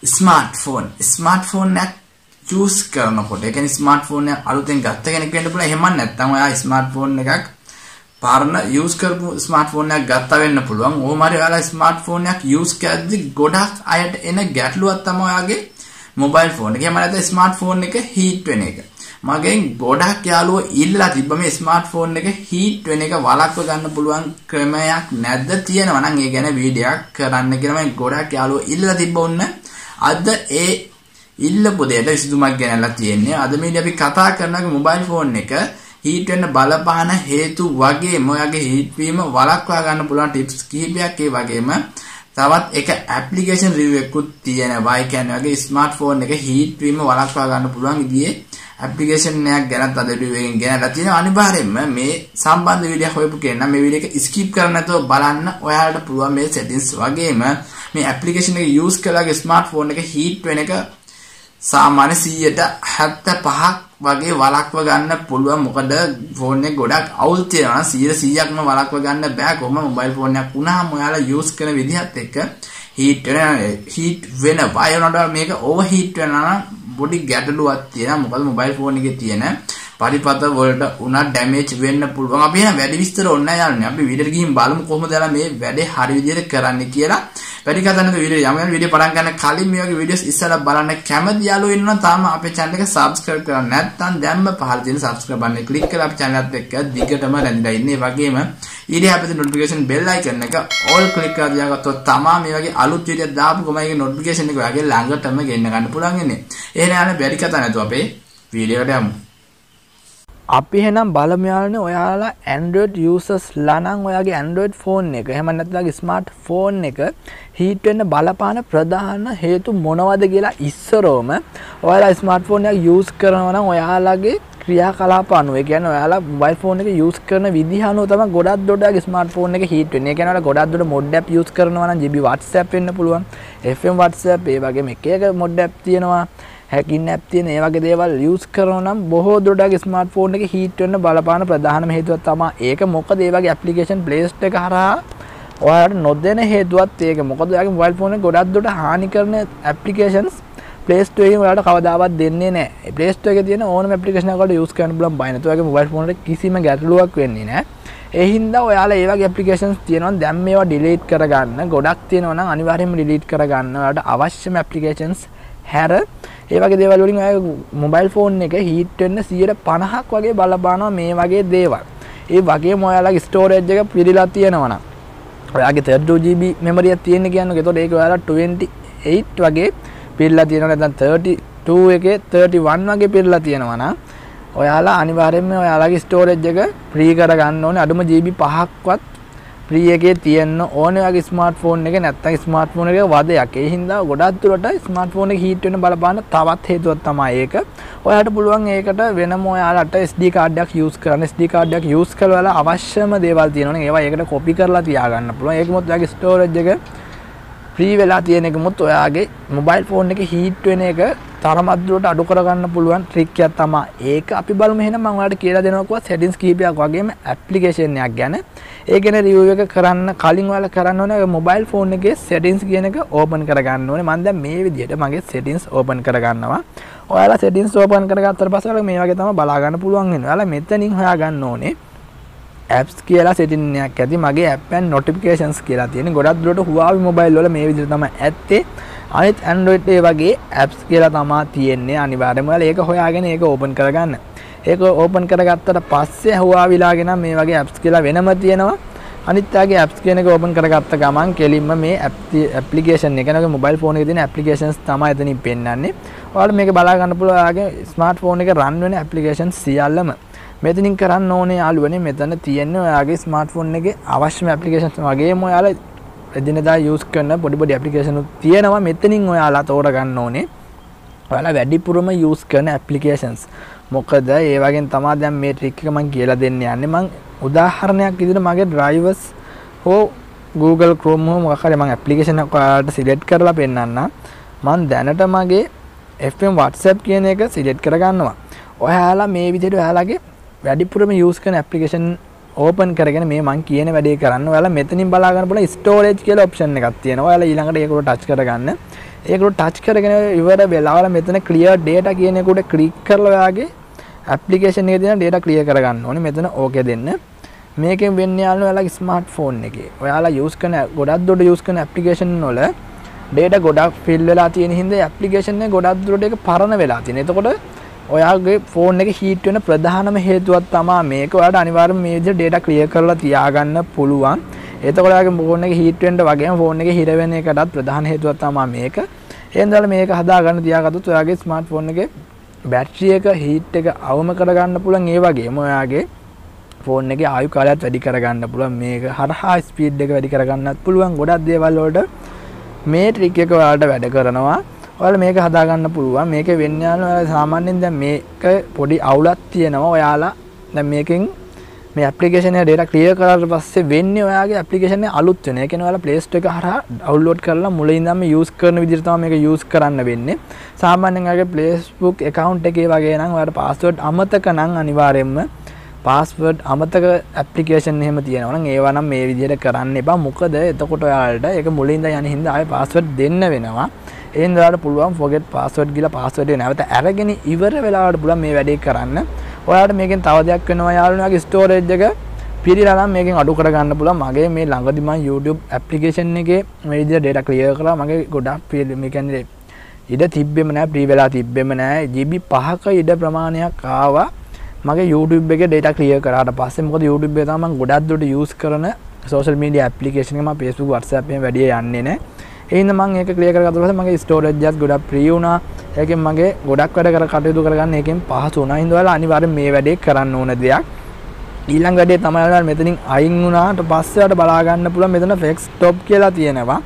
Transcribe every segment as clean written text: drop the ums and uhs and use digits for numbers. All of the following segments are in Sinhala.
ස්මාර්ට්ෆෝන් එකක් චූස් කරනකොට ඒ කියන්නේ ස්මාර්ට්ෆෝන් එක අලුතෙන් ගත්ත කෙනෙක් වෙන්න පුළුවන්. එහෙම නැත්නම් ඔයා ස්මාර්ට්ෆෝන් එකක් පාරන යූස් කරපු ස්මාර්ට්ෆෝන් එකක් ගත්තා වෙන්න පුළුවන්. ඕම හරි ඔයාලා ස්මාර්ට්ෆෝන් එකක් යූස් කරද්දී ගොඩක් අයට එන ගැටලුවක් තමයි ඔයාගේ මොබයිල් ෆෝන් එක. එහෙම නැත්නම් ස්මාර්ට්ෆෝන් එක හීට් වෙන එක. මගෙන් ගොඩක් යාළුවෝ ඉල්ලලා තිබ්බ මේ ස්මාර්ට්ෆෝන් එක හීට් වෙන එක වළක්ව ගන්න පුළුවන් ක්‍රමයක් නැද්ද තියෙනවා නම් ඒ ගැන වීඩියෝ එකක් කරන්න කියලා මම ගොඩක් යාළුවෝ ඉල්ලලා තිබ්බ ඔන්න අද ඒ ඉල්ලපු දෙයට විසඳුමක් ගෙනල්ලා තියෙන්නේ. අද මේ අපි කතා කරනවා මොබයිල් ෆෝන් එක හීට් වෙන්න බලපාන හේතු වගේම ඔයාගේ හීට් වීම වළක්වා ගන්න පුළුවන් ටිප්ස් කිහිපයක් ඒ වගේම තවත් එක ඇප්ලිකේෂන් රිවිව් එකකුත් තියෙනවා. ඒ කියන්නේ ඔයාගේ ස්මාර්ට්ෆෝන් එක හීට් වීම වළක්වා ගන්න පුළුවන් විදිහේ ඇප්ලිකේෂන් එකක් ගැනත් අද වීඩියෝ එකෙන් ගෙනලා තියෙනවා. අනිවාර්යයෙන්ම මේ සම්බන්ධ වීඩියෝ හොයපු කෙනා මේ වීඩියෝ එක ස්කිප් කරන්න නැතුව බලන්න. ඔයාලට පුළුවන් මේ සෙටින්ස් වගේම මේ ඇප්ලිකේෂන් එක යූස් කරලාගේ ස්මාර්ට්ෆෝන් එක හීට් වෙන එක සාමාන්‍ය 75ක් වගේ වළක්ව ගන්න පුළුවන්. මොකද ෆෝන් එක ගොඩක් අවුල් තියෙනවා. 100%ක්ම වළක්ව ගන්න බෑ. කොහොම මොබයිල් ෆෝන් එකක් වුණාම ඔයාලා යූස් කරන විදිහත් එක්ක හීට් වෙනවා. ඒ වුණාට මේක ඕවර් හීට් වෙනවා නම් පොඩි ගැටලුවක් තියෙනවා. මොකද මොබයිල් ෆෝන් එකේ තියෙන පරිපත වලට උනා ඩැමේජ් වෙන්න පුළුවන්. අපි එහෙනම් වැඩි විස්තර ඕනේ නැහැ යාළුවනේ. අපි වීඩියෝට ගිහින් බලමු කොහොමද මේ වැඩේ හරි විදිහට කරන්නේ කියලා. වැඩි කතා නැතුව වීඩියෝ යමු. වීඩියෝ පටන් ගන්න කලින් මේ වගේ වීඩියෝස් ඉස්සෙල්ලා බලන්න කැමති යාළුවෝ ඉන්නවා නම් තාම අපේ channel එක subscribe කරලා නැත්නම් දැන්ම පහළ තියෙන subscribe බටන් එක click කරලා අපේ channel එකත් එක්ක දිගටම රැඳිලා ඉන්න. ඒ වගේම ඊට හැපෙන notification bell icon එක all click කරලා තියාගත්තොත් තමයි මේ වගේ අලුත් වීඩියෝ දාපු ගමන් ඒකේ notification එක ඔයාගේ ළඟටම ගෙන්න ගන්න පුළුවන් ඉන්නේ. එහෙනම් වැඩි කතා නැතුව අපේ වීඩියෝට යමු. අපි එහෙනම් බලමු යාළුවනේ ඔයාලා Android users ලා නම් ඔයාගේ Android phone එක එහෙම නැත්නම් ස්මාර්ට් ෆෝන් එක හීට් වෙන්න බලපාන ප්‍රධාන හේතු මොනවද කියලා ඉස්සරෝම ඔයාලා ස්මාර්ට් ෆෝන් එකක් use කරනවා නම් ඔයාලගේ ක්‍රියාකලාප අනුව ඒ කියන්නේ ඔයාලා මොබයිල් ෆෝන් එක use කරන විදිහ අනුව තමයි ගොඩක් දුරට ඔයාගේ ස්මාර්ට් ෆෝන් එක හීට් වෙන්නේ. ඒ කියන්නේ ඔයාලා ගොඩක් දුරට mod app use කරනවා නම් GB WhatsApp වෙන්න පුළුවන්. FM WhatsApp ඒ වගේම එක mod app තියෙනවා. හැකින් ඇප් තියෙන ඒ වගේ දේවල් යූස් කරනවා නම් බොහෝ දුරට ස්මාර්ට්ෆෝන් එකේ හීට් වෙන්න බලපාන ප්‍රධානම හේතුවක් තමයි ඒක. මොකද ඒ වගේ ඇප්ලිකේෂන් ප්ලේ ස්ටෝර් එක හරහා ඔයාලට නොදෙන හේතුවත් ඒක. මොකද ඔයාගේ මොබයිල් ෆෝන් එක ගොඩක් දුරට හානි කරන ඇප්ලිකේෂන්ස් ප්ලේ ස්ටෝර් එකෙන් ඔයාලට කවදාවත් දෙන්නේ නැහැ. ප්ලේ ස්ටෝර් එකේ තියෙන ඕනම ඇප්ලිකේෂන් එකකට යූස් කරන්න පුළුවන් බය නැතුව ඔයාගේ මොබයිල් ෆෝන් එකට කිසිම ගැටලුවක් වෙන්නේ නැහැ. ඒ හින්දා ඔයාලා ඒ වගේ ඇප්ලිකේෂන්ස් තියෙනවා දැන් මේවා ඩිලීට් කරගන්න. ගොඩක් තියෙනවා නම් අනිවාර්යයෙන්ම ඩිලීට් කරගන්න. ඔයාලට අවශ්‍යම ඇප්ලිකේෂන්ස් හැර ඒ වගේ දේවල් වලින් ඔයාගේ මොබයිල් ෆෝන් එක හීට් වෙන්න 50% වගේ බලපානවා මේ වගේ දේවල්. ඒ වගේම ඔයාලගේ ස්ටෝරේජ් එක පිරීලා තියෙනවා නම් ඔයාගේ 32GB මෙමරි එකක් තියෙන කියන්නේ. ඒතකොට ඒක ඔයාලා 28 වගේ පිරීලා තියෙනවා නැත්නම් 32 එකේ 31 වගේ පිරීලා තියෙනවා නම් ඔයාලා අනිවාර්යයෙන්ම ඔයාලගේ ස්ටෝරේජ් එක ෆ්‍රී කරගන්න ඕනේ. අඩුම GB 5ක්වත් ෆ්‍රී එකේ තියෙන්න ඕනේ ඔයාගේ ස්මාර්ට්ෆෝන් එක. නැත්නම් ස්මාර්ට්ෆෝන් එකේ වදයක්. ඒ හින්දා ගොඩක් දුරට ස්මාර්ට්ෆෝන් එක හීට් වෙන්න බලපාන තවත් හේතුවක් තමයි ඒක. ඔයාලට පුළුවන් ඒකට වෙනම ඔයාලට SD කාඩ් එකක් යූස් කරන්න. SD කාඩ් එකක් යූස් කරලා අවශ්‍යම දේවල් තියෙනවනේ ඒවා ඒකට කොපි කරලා තියාගන්න පුළුවන්. ඒකමොත් ඔයාගේ ස්ටෝරේජ් එක ෆ්‍රී වෙලා තියෙන එකමොත් ඔයාගේ මොබයිල් ෆෝන් එකේ හීට් වෙන එක තරමක් දුරට අඩු කරගන්න පුළුවන් ට්‍රික් එකක් තමයි ඒක. අපි බලමු එහෙනම් මම ඔයාලට කියලා දෙනවා සෙටින්ස් කීපයක් වගේම ඇප්ලිකේෂන් එකක් ගැන. ඒ ගැන රිවිව් එක කරන්න කලින් ඔයාලා කරන්න ඕනේ මොබයිල් ෆෝන් එකේ සෙටින්ස් කියන එක ඕපන් කරගන්න ඕනේ. මම දැන් මේ විදිහට මගේ සෙටින්ස් ඕපන් කරගන්නවා. ඔයාලා සෙටින්ස් ඕපන් කරගත්තාට පස්සේ ඔයාලා මේ වගේ තමයි බලා ගන්න පුළුවන් වෙනවා. ඔයාලා මෙතනින් හොයාගන්න ඕනේ apps කියලා setting එකක් ඇති. මගේ app and notifications කියලා තියෙන. ගොඩක් දුරට Huawei mobile වල මේ විදිහට තමයි ඇත්තේ. අනිත් Android ඒ වගේ apps කියලා තමයි තියෙන්නේ. අනිවාර්යයෙන්ම ඔයාලා ඒක හොයාගෙන ඒක ඕපන් කරගන්න. ඒක ඕපන් කරගත්තට පස්සේ Huawei ලාගෙන මේ වගේ apps කියලා වෙනම තියෙනවා. අනිත් ආගේ apps කියන එක ඕපන් කරගත්ත ගමන් කෙලින්ම මේ application එක නේද mobile phone එකේ තියෙන applications තමයි එතනින් පෙන්නන්නේ. ඔයාලා මේක බලා ගන්න පුළුවන් ඔයාගේ smartphone එකේ run වෙන applications සියල්ලම. මෙතනින් කරන්න ඕනේ යාළුවනේ මෙතන තියෙන්නේ ඔයාගේ smartphone එකේ අවශ්‍යම applications වගේම ඔයාලා එදිනෙදා use කරන පොඩි පොඩි application උත් තියෙනවා. මෙතනින් ඔයාලා තෝරගන්න ඕනේ ඔයාලා වැඩිපුරම use කරන applications. මොකද ඒ වගේන් තමයි දැන් මේ trick එක මම කියලා දෙන්න යන්නේ. මම උදාහරණයක් විදිහට මගේ drivers හෝ Google Chrome හෝ මොකක් හරි මම application එකක් ඔයාලට select කරලා පෙන්නන්න. මම දැනට මගේ FM WhatsApp කියන එක select කරගන්නවා. ඔයාලා මේ විදිහට ඔයාලගේ වැඩිපුරම use කරන application open කරගෙන මේ මම කියන වැඩේ කරන්න. ඔයාලා මෙතනින් බලා ගන්න පුළුවන් storage කියලා option එකක් තියෙනවා. ඔයාලා ඊළඟට ඒක උඩ touch කරගන්න. ඒක ටච් කරගෙන ඉවර වෙලාවල මෙතන clear data කියන එකට ක්ලික් කරලා ඔයාගේ application එකේ තියෙන data clear කරගන්න ඕනේ. මෙතන okay දෙන්න. මේකෙන් වෙන්නේ යාළුවෝ ඔයාලගේ smartphone එකේ. ඔයාලා use කරන ගොඩක් දුරට use කරන application වල data ගොඩක් fill වෙලා තියෙන හින්දා application එක ගොඩක් දුරට ඒක පරණ වෙලා තියෙනවා. එතකොට ඔයාගේ phone එකේ heat වෙන ප්‍රධානම හේතුවක් තමයි මේක. ඔයාලට අනිවාර්යයෙන් මේ විදිහට data clear කරලා තියාගන්න පුළුවන්. එතකොට ඔයාගේ phone එකේ heat වෙන්න වගේම phone එකේ හිර වෙන එකටත් ප්‍රධාන හේතුවක් තමයි මේක. එහෙනම් මේක හදාගන්න තියාගත්තොත් ඔයාගේ smartphone එකේ battery එක heat එක අවම කරගන්න පුළුවන්. ඒ වගේම ඔයාගේ phone එකේ ආයු කාලයත් වැඩි කරගන්න පුළුවන්. මේක හරහා speed එක වැඩි කරගන්නත් පුළුවන්. ගොඩක් දේවල් වලට මේ trick එක ඔයාලට වැඩ කරනවා. ඔයාලා මේක හදාගන්න පුළුවන්. මේකේ වෙන්නේ ඔයාලා සාමාන්‍යයෙන් දැන් මේක පොඩි අවුලක් තියෙනවා. ඔයාලා දැන් මේකෙන් මේ application එක data clear කරාට පස්සේ වෙන්නේ ඔයාගේ application එක අලුත් වෙන. ඒ කියන්නේ ඔයාලා Play Store එක හරහා download කරලා මුලින් ඉඳන්ම use කරන විදිහට තමයි මේක use කරන්න වෙන්නේ. සාමාන්‍යයෙන් ඔයාගේ Facebook account එකේ වගේ නම් ඔයාලට password අමතක නම් අනිවාර්යයෙන්ම password අමතක application එහෙම තියෙනවා නම් ඒවා නම් මේ විදිහට කරන්න එපා. මොකද එතකොට ඔයාලට ඒක මුලින් ඉඳන් යන හින්දා ආයේ password දෙන්න වෙනවා. එහෙනම් ඔයාලට පුළුවන් forget password කියලා password එක නැවත අරගෙන ඉවර වෙලාවට පුළුවන් මේ වැඩේ කරන්න. ඔයාලට මේකෙන් තව දෙයක් වෙනවා යාළුවනේ storage එක පිරීලා නම් මේකෙන් අඩු කරගන්න පුළුවන්. මගේ මේ ළඟදි මම YouTube application එකේ මේ විදිහට data clear කරා. මගේ ගොඩක් මේ කියන්නේ ඉඩ තිබ්බෙම නැහැ, free වෙලා තිබ්බෙම නැහැ. GB 5ක ඉඩ ප්‍රමාණයක් ආවා. මගේ YouTube එකේ data clear කරාට පස්සේ මොකද YouTube එක තමයි මම ගොඩක් දුරට use කරන social media application එක. මම Facebook WhatsApp එකෙන් වැඩි යන්නේ නැහැ. ඒ හින්දා මම ඒක clear කරගත්ත පස්සේ මගේ storage එකත් ගොඩක් free වුණා. ඒකෙන් මගේ ගොඩක් වැඩ කටයුතු කරගන්න ඒකෙන් පහසු වුණා. හින්දා ඔයාලා අනිවාර්යෙන් මේ වැඩේ කරන්න ඕන දෙයක්. ඊළඟ වැඩේ තමයි ඔයාලා මෙතනින් අයින් වුණාට පස්සේ ඔයාලට බලා ගන්න පුළුවන් මෙතන flex stop කියලා තියෙනවා.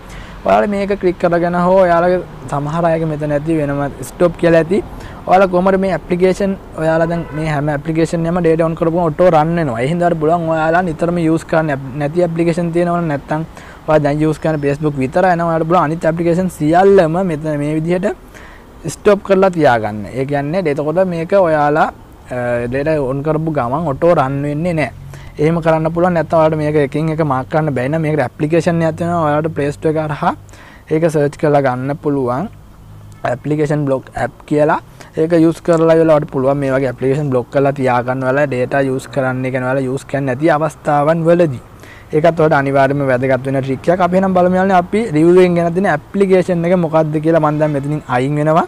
ඔයාලා මේක ක්ලික් කරගෙන හෝ ඔයාලගේ සමහර අයගේ මෙතන ඇති වෙනම stop කියලා ඇති. ඔයාලා කොහමද මේ application ඔයාලා දැන් මේ හැම application එකම data on කරපුවම auto run වෙනවා. ඒ හින්දා පුළුවන් ඔයාලා නිතරම use කරන්න නැති application තියෙනවනේ නැත්තම් ඔයාලා දැන් use කරන Facebook විතරයි නම් ඔයාලට පුළුවන් අනිත් application සියල්ලම මෙතන මේ විදිහට stop කරලා තියාගන්න. ඒ කියන්නේ එතකොට මේක ඔයාලා data on කරපු ගමන් auto run වෙන්නේ නැහැ. එහෙම කරන්න පුළුවන්. නැත්නම් ඔයාලට මේක එකින් එක මාක් කරන්න බැහැ නම් මේකට application එකක් තියෙනවා. ඔයාලට Play Store එක හරහා ඒක search කරලා ගන්න පුළුවන්. application block app කියලා. ඒක use කරලා ඔයාලට පුළුවන් මේ වගේ application block කරලා තියාගන්න. ඔයාලා data use කරන්න එක ඔයාලා use කරන්න නැති අවස්ථාවන් වලදී. ඒකත් ඔයාලට අනිවාර්යයෙන්ම වැදගත් වෙන trick එකක්. අපි එහෙනම් බලමු යාළුවනේ අපි review එකෙන් ගැන දෙන application එක මොකක්ද කියලා. මම දැන් මෙතනින් අයින් වෙනවා.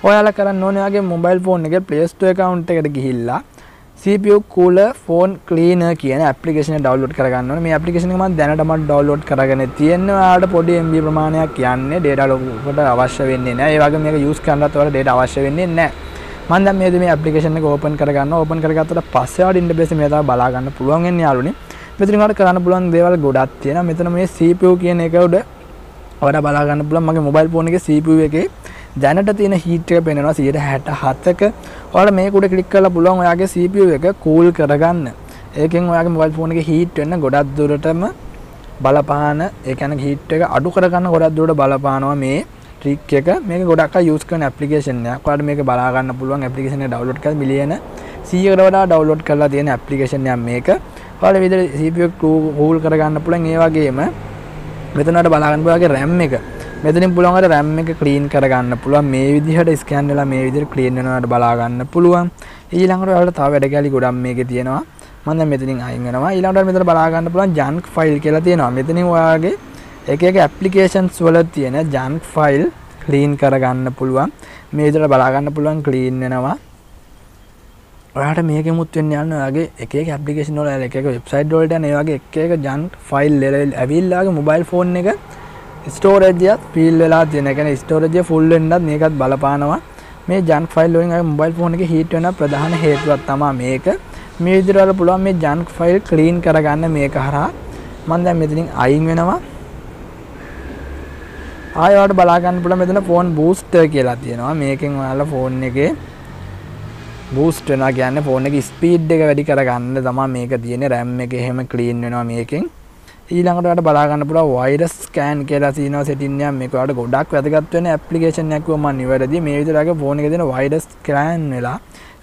ඔයාලා කරන්න ඕනේ ඔයාගේ mobile phone එකේ Play Store account එකට ගිහිල්ලා CPU Cooler Phone Cleaner කියන application එක download කරගන්න ඕනේ. මේ application එක මම දැනටම download කරගෙන තියෙනවා. ඔයාලට පොඩි MB ප්‍රමාණයක් යන්නේ data ලොකුකට අවශ්‍ය වෙන්නේ නැහැ. ඒ වගේම මේක use කරන්නත් ඔයාලට data අවශ්‍ය වෙන්නේ නැහැ. මම දැන් මේ application එක open කරගන්නවා. open කරගත්තට පස්සේ ඔයාලට interface මේ තමයි බලා ගන්න පුළුවන් වෙන්නේ යාළුවනේ. මෙතනින් ඔයාලට කරන්න පුළුවන් දේවල් ගොඩක් තියෙනවා. මෙතන මේ CPU කියන එක උඩ ඔයාලට බලා ගන්න පුළුවන් මගේ mobile phone එකේ CPU එකේ දැනට තියෙන heat එක පෙන්වනවා 67ක. ඔයාලා මේක උඩ ක්ලික් කරලා පුළුවන් ඔයාගේ CPU එක cool කරගන්න. ඒකෙන් ඔයාගේ mobile phone එකේ heat වෙන්න ගොඩක් දුරටම බලපාන, ඒ කියන්නේ heat එක අඩු කරගන්න ගොඩක් දුරට බලපානවා මේ trick එක. මේක ගොඩක් අය use කරන application එකක්. ඔයාලට මේක බලා ගන්න පුළුවන් application එක download කරලා මිලියන 100කට වඩා download කරලා තියෙන application එකක් මේක. ඔයාලා විදිහට CPU cool කරගන්න පුළුවන්. ඒ වගේම මෙතනට බලා ගන්න ඔයාගේ RAM එක මෙතනින් පුළුවන් අර RAM එක clean කරගන්න පුළුවන්. මේ විදිහට scan වෙලා මේ විදිහට clean වෙනවාට බලා ගන්න පුළුවන්. ඊළඟට ඔයාලට තව වැඩ කැලි ගොඩක් මේකේ තියෙනවා. මම දැන් මෙතනින් අයින් වෙනවා. ඊළඟට මෙතන බලා ගන්න පුළුවන් junk file කියලා තියෙනවා. මෙතනින් ඔයාගේ එක එක applications වල තියෙන junk file clean කරගන්න පුළුවන්. මේ විදිහට බලා ගන්න පුළුවන් clean වෙනවා. ඔයාලට මේකෙමුත් වෙන්න යන ඔයාගේ එක එක application වල එක එක website වලට යන ඒ වගේ එක එක junk file ඇවිල්ලා ඔයාගේ mobile phone එක storage එක fill වෙලා තියෙන. ඒ කියන්නේ storage එක full වෙන්නත් මේකත් බලපානවා. මේ junk file වලින් ඔයාගේ mobile phone එකේ heat වෙන ප්‍රධාන හේතුවක් තමයි මේක. මේ විදිහට ඔයාලා පුළුවන් මේ junk file clean කරගන්න මේක හරහා. මම දැන් මෙතනින් අයින් වෙනවා. ආයෙ ඔයාලට බලා ගන්න පුළුවන් මෙතන phone booster කියලා තියෙනවා. මේකෙන් ඔයාලා phone එකේ boost වෙනවා කියන්නේ phone එකේ speed එක වැඩි කරගන්න තමයි මේක තියෙන්නේ. RAM එක එහෙම clean වෙනවා මේකෙන්. ඊළඟට ඔයාලට බලා ගන්න පුළුවන් virus scan කියලා තියෙනවා setting එකක්. මේක ඔයාලට ගොඩක් වැදගත් වෙන application එකක් වුණා මම නිවැරදි. මේ විදිහට ඔයාගේ phone එකේ තියෙන virus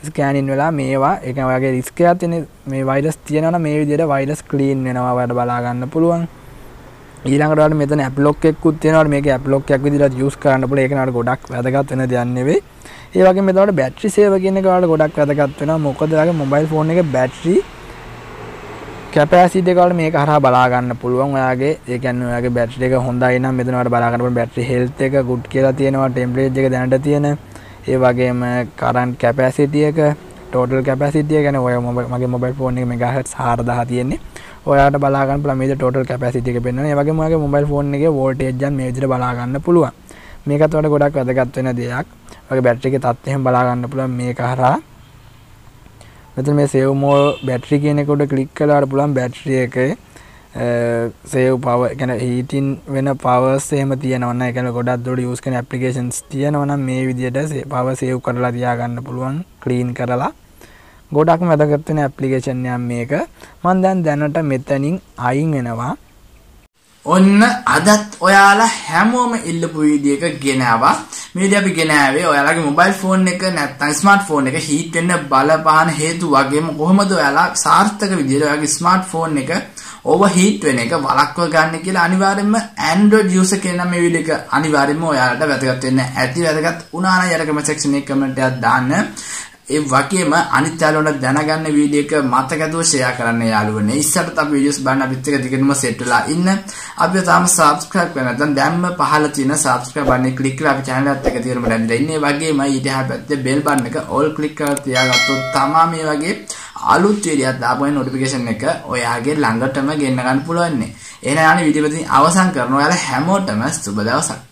scanning වෙලා මේවා ඒ කියන්නේ ඔයාගේ risk එකක් තියෙන මේ virus තියෙනවා නම් මේ විදිහට virus clean වෙනවා ඔයාලට බලා ගන්න පුළුවන්. ඊළඟට ඔයාලට මෙතන ඇප් ලොක් එකකුත් තියෙනවා. මේක ඇප් ලොක් එකක් විදිහට යූස් කරන්න පුළුවන්. ඒක නේද ගොඩක් වැදගත් වෙන දෙයක් නෙවෙයි. ඒ වගේම මෙතන බැටරි සේව කියන එක ඔයාලට ගොඩක් වැදගත් වෙනවා. මොකද ඔයාගේ මොබයිල් ෆෝන් එකේ බැටරි කැපැසිටි එක වල මේක හරහා බලා ගන්න පුළුවන්. ඔයාගේ ඒ කියන්නේ ඔයාගේ බැටරි එක හොඳයි නම් මෙතන ඔයාලට බලා ගන්න පුළුවන්. බැටරි හෙල්ත් එක good කියලා තියෙනවා. ටෙම්පරේචර් එක දැනට තියෙන. ඒ වගේම කරන්ට් කැපැසිටි එක, ටෝටල් කැපැසිටි එක කියන්නේ ඔය මගේ මොබයිල් ෆෝන් එකේ මෙගාහර්ට්ස් 4000 තියෙන්නේ. ඔයාලට බලා ගන්න පුළුවන් මේක ටෝටල් කැපැසිටි එක පෙන්වනවා. ඒ වගේම ඔයාගේ මොබයිල් ෆෝන් එකේ වෝල්ටේජ් එකත් මේ විදිහට බලා ගන්න පුළුවන්. මේකත් ඔයාලට ගොඩක් වැදගත් වෙන දෙයක්. ඔයාගේ බැටරි එකේ තත්ත්වය එහෙම බලා ගන්න පුළුවන් මේක හරහා. මෙතන මේ save more battery කියන එක උඩ ක්ලික් කළාට පුළුවන් බැටරි එකේ save power කියන්නේ heating වෙන powers එහෙම තියෙනවා නම් ඒ කියන්නේ ගොඩක් දුරට use කරන applications තියෙනවා නම් මේ විදිහට power save කරලා තියා ගන්න පුළුවන් clean කරලා. ගොඩක්ම වැදගත් වෙන application එකක් මේක. මම දැනට මෙතනින් අයින් වෙනවා. ඔන්න අදත් ඔයාලා හැමෝම ඉල්ලපු වීඩියෝ එක ගෙනාවා. මේ විදිහ අපි ගෙනාවේ ඔයාලගේ මොබයිල් ෆෝන් එක නැත්නම් ස්මාර්ට් ෆෝන් එක හීට් වෙන්න බලපාන හේතු වගේම කොහොමද ඔයාලා සාර්ථක විදිහට ඔයාගේ ස්මාර්ට් ෆෝන් එක ඕවර් හීට් වෙන එක වළක්ව ගන්න කියලා අනිවාර්යයෙන්ම Android user කෙනා මේ වීඩියෝ එක අනිවාර්යයෙන්ම ඔයාලට වැදගත් වෙන්න ඇති. වැදගත් වුණා නම් යට කමෙන්ට් section එකේ කමෙන්ට් එකක් දාන්න. ඒ වගේම අනිත් යාළුවන්ට දැනගන්න වීඩියෝ එක මතකදව ෂෙයා කරන්න යාළුවනේ. ඉස්සරට අපි වීඩියෝස් බලන්න අපිත් එක්ක දිගටම සෙට් වෙලා ඉන්න. අපි තාම subscribe කරලා නැත්නම් දැන්ම පහළ තියෙන subscribe බටන් එක ක්ලික් කරලා අපි channel එකත් එක්ක තියෙනම දැනලා ඉන්නේ. ඒ වගේම ඊට එහා පැත්තේ bell button එක all click කරලා තියාගත්තොත් තමයි මේ වගේ අලුත් වීඩියෝක් දාපුවා notification එක ඔයාගේ ළඟටම ගෙන්න ගන්න පුළුවන්. එහෙනම් යන්නේ වීඩියෝ එක අවසන් කරනවා. ඔයාලා හැමෝටම සුබ දවසක්.